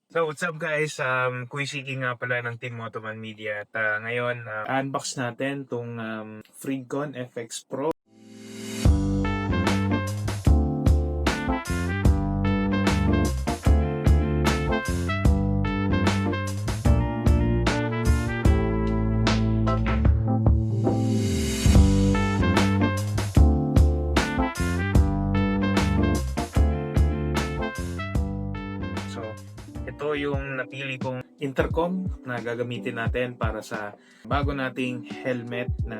So what's up guys? Kuisiki nga pala ng Team Motoman Media at ngayon unbox natin tong Freecon FX Pro. So ito yung napili kong intercom na gagamitin natin para sa bago nating helmet na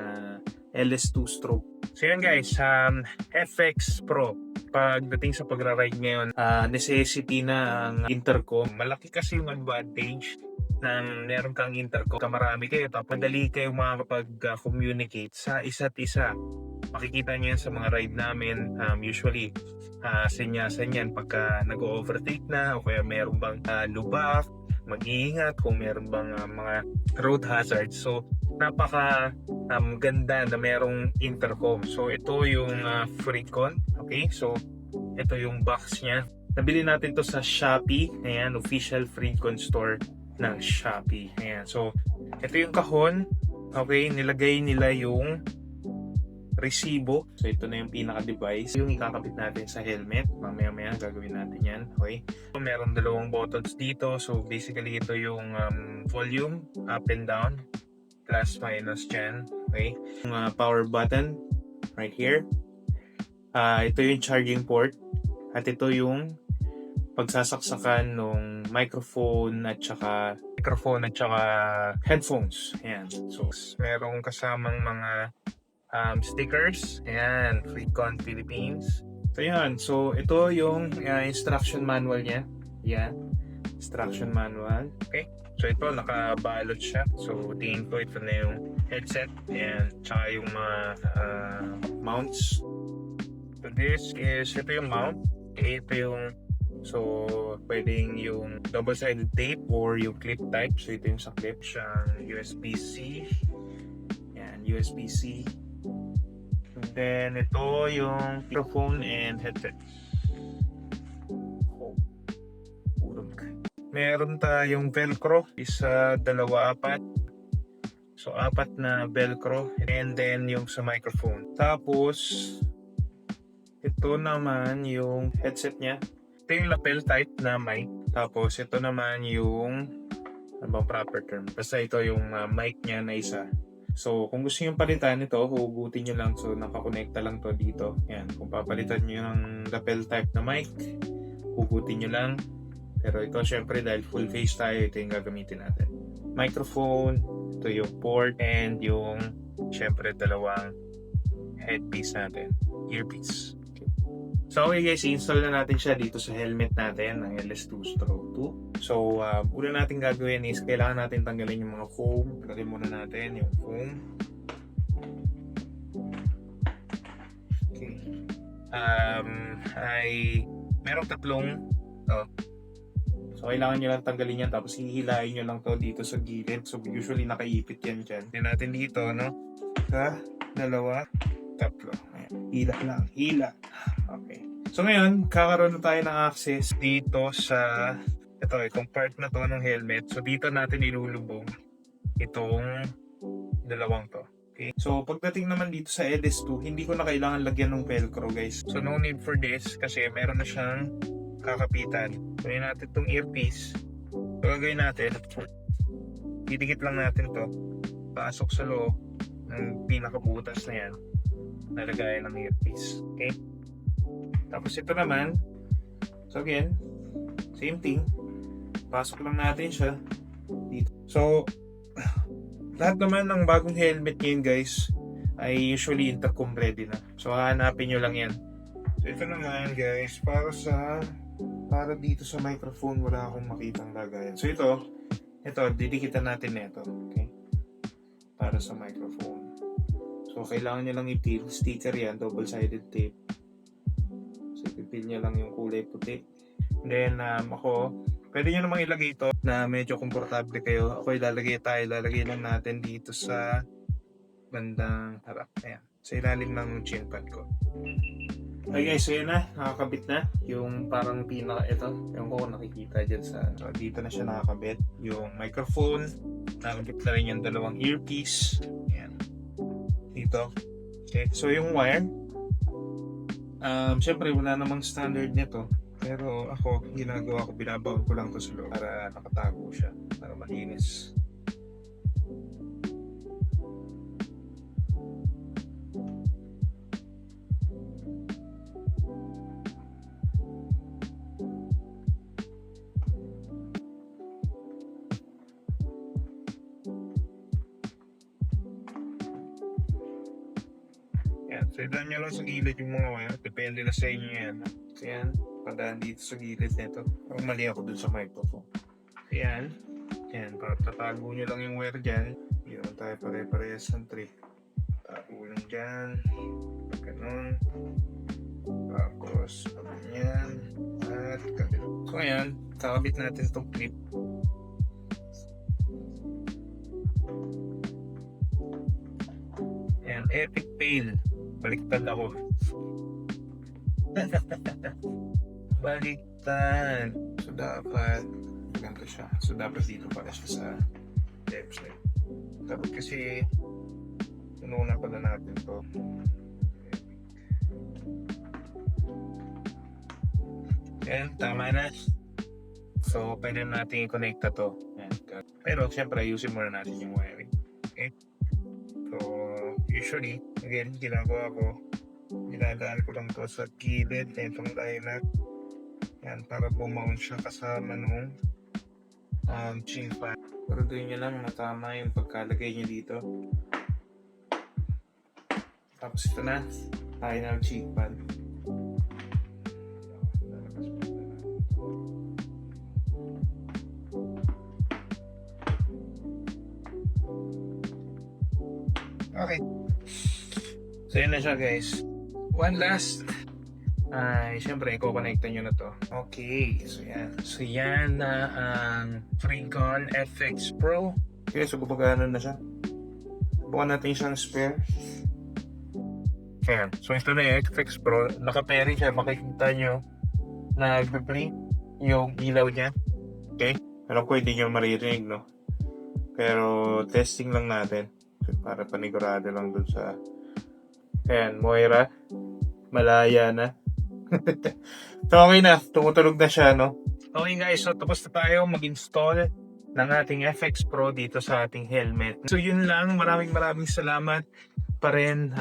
LS2 stroke. So yun guys, FX Pro. Pagdating sa pagra-ride ngayon, necessity na ang intercom. Malaki kasi yung advantage na meron kang intercom. Marami kayo, tapos madali kayo makakapag-communicate sa isa't isa. Makikita niyo yan sa mga ride namin. Usually, senyasan yan pagka nag-overtake na o kaya meron bang lubak, mag-iingat kung meron bang mga road hazards. So, napaka ganda na merong intercom. So, ito yung Freecon. Okay, so ito yung box niya. Nabili natin to sa Shopee. Ayan, official Freecon store ng Shopee. Ayan, so ito yung kahon. Okay, nilagay nila yung resibo. So ito na yung pinaka-device. Yung ikakabit natin sa helmet. Mamaya-maya gagawin natin yan. Okay. So, meron dalawang buttons dito. So basically ito yung volume, up and down, plus minus dyan. Okay. Yung power button right here. Ito yung charging port. At ito yung pagsasaksakan ng microphone at saka headphones. Ayan. So merong kasamang mga stickers. Ayan, Freecon Philippines. So yan, so ito yung instruction manual niya. Yan, instruction manual. Okay, so ito nakabalot siya. So tingin ko ito na yung headset. Ayan, tsaka yung mga mounts. So this is, ito yung mount. Okay, ito yung, so pwedeng yung double-sided tape or yung clip type. So ito yung sa clip siyang USB-C. Yan, USB-C. And then ito yung microphone and headset. Meron tayong velcro, isa, dalawa, apat. So apat na velcro, and then yung sa microphone. Tapos ito naman yung headset niya. Ito yung lapel type na mic. Tapos ito naman yung ano bang proper term? Basta ito yung mic niya na isa. So, kung gusto nyo palitan ito, hugutin nyo lang. So, nakakonekta lang to dito. Yan. Kung papalitan nyo ng lapel type na mic, hugutin nyo lang. Pero ito, syempre, dahil full face tayo, ito yung gagamitin natin. Microphone, ito yung port, and yung, syempre, dalawang headpiece natin. Earpiece. So okay guys, install na natin siya dito sa helmet natin ng LS2 Stroke 2. So una natin gagawin is kailangan natin tanggalin yung mga foam. Tanggalin muna natin yung foam. Okay. Merong tatlong so kailangan nyo lang tanggalin yan, tapos hihilain nyo lang to dito sa gilid. So usually nakaipit yan dyan. Tignan natin dito, no? Sa dalawa, tatlo. Ayan. Hila lang, hila. Okay. So ngayon, kakaroon na tayo ng access dito sa itong part na to ng helmet. So dito natin ilulubog itong dalawang to. Okay. So pagdating naman dito sa LS2, hindi ko na kailangan lagyan ng velcro guys. So no need for this kasi meron na siyang kakapitan. Kunin natin itong earpiece. So gagawin natin, didikit lang natin to. Pasok sa loob ng pinakabutas na yan. Nalagay ng earpiece. Okay. Tapos ito naman, so again, same thing. Pasok lang natin siya dito. So, lahat naman ng bagong helmet ngayon guys, ay usually intercom ready na. So, hanapin nyo lang yan. So, ito naman guys, para dito sa microphone, wala akong makitang lagayan. So, ito, didikitan natin nito. Okay? Para sa microphone. So, kailangan nyo lang i-peel. Sticker yan, double-sided tape. So, ipipil nyo lang yung kulay puti. Then, pwede nyo namang ilagay ito na medyo komportable kayo. Ako ilalagay lang natin dito sa bandang harap. Ayan. Sa ilalim ng chin pad ko. Ay guys, so yun na, nakakabit na yung parang pinaka, ito, yung ko nakikita dyan sa, dito na siya nakakabit, yung microphone, nakakabit na rin yung dalawang earpiece, yan, dito. Okay, so yung wire, syempre wala namang standard nito, pero ako, ginagawa ko, binabaon ko lang to sa loob para nakatago siya, para malinis. Yan, so ilan nyo lang sa gilid yung mga wire, depende na sa inyo yan. So yan, padaan dito sa gilid nito. Parang mali ako dun sa microphone. Yan, yan, para tatago nyo lang yung wire dyan. Yun tayo pare-parehas ng trick. Tago lang dyan, ganun. Tapos, ganyan, at kabit. So ayan, kakabit natin itong clip. Ayan, epic fail. Baliktad ako. Baliktad. So dapat ganito siya. So dapat dito pala siya sa left side. Dapat kasi tununa pala natin to. Ayan, tama na. So pwede natin i-connect na to. Ayan. Pero syempre ayusin muna natin yung wiring. Okay? So usually, again, ginagawa ko, dinadaan ko lang to sa gilid na itong lilac. Yan, para bumount siya kasama nung chin fan. Pero doon nyo lang matama yung pagkalagay nyo dito. Tapos ito na, tayo ng chin fan. Okay. So yun na siya guys. One last. Ay, syempre, i-connectan nyo na to. Okay, so yan. So yan na ang Freecon FX Pro. Okay, so gumagana na siya. Bukan natin siyang spare. Ayan. So ito na yung FX Pro. Naka-pairing siya. Makikita nyo na nagbe-blink yung ilaw niya. Okay? Pero kung hindi nyo maririnig, no? Pero testing lang natin. Para panigurado lang dun sa ayan, Moira malaya na. So okay na, tumutulog na siya, no? Okay guys, so tapos na tayo mag-install ng ating FX Pro dito sa ating helmet. So yun lang, maraming salamat pa rin.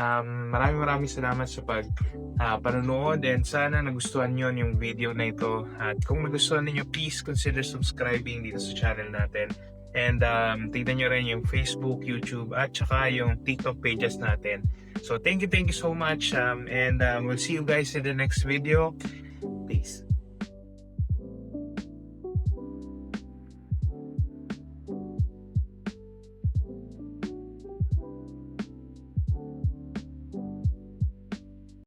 Maraming salamat sa panonood, and sana nagustuhan nyo yung video na ito. At kung nagustuhan niyo, please consider subscribing dito sa channel natin. And tignan nyo rin yung Facebook, YouTube, at saka yung TikTok pages natin. So thank you so much, and we'll see you guys in the next video.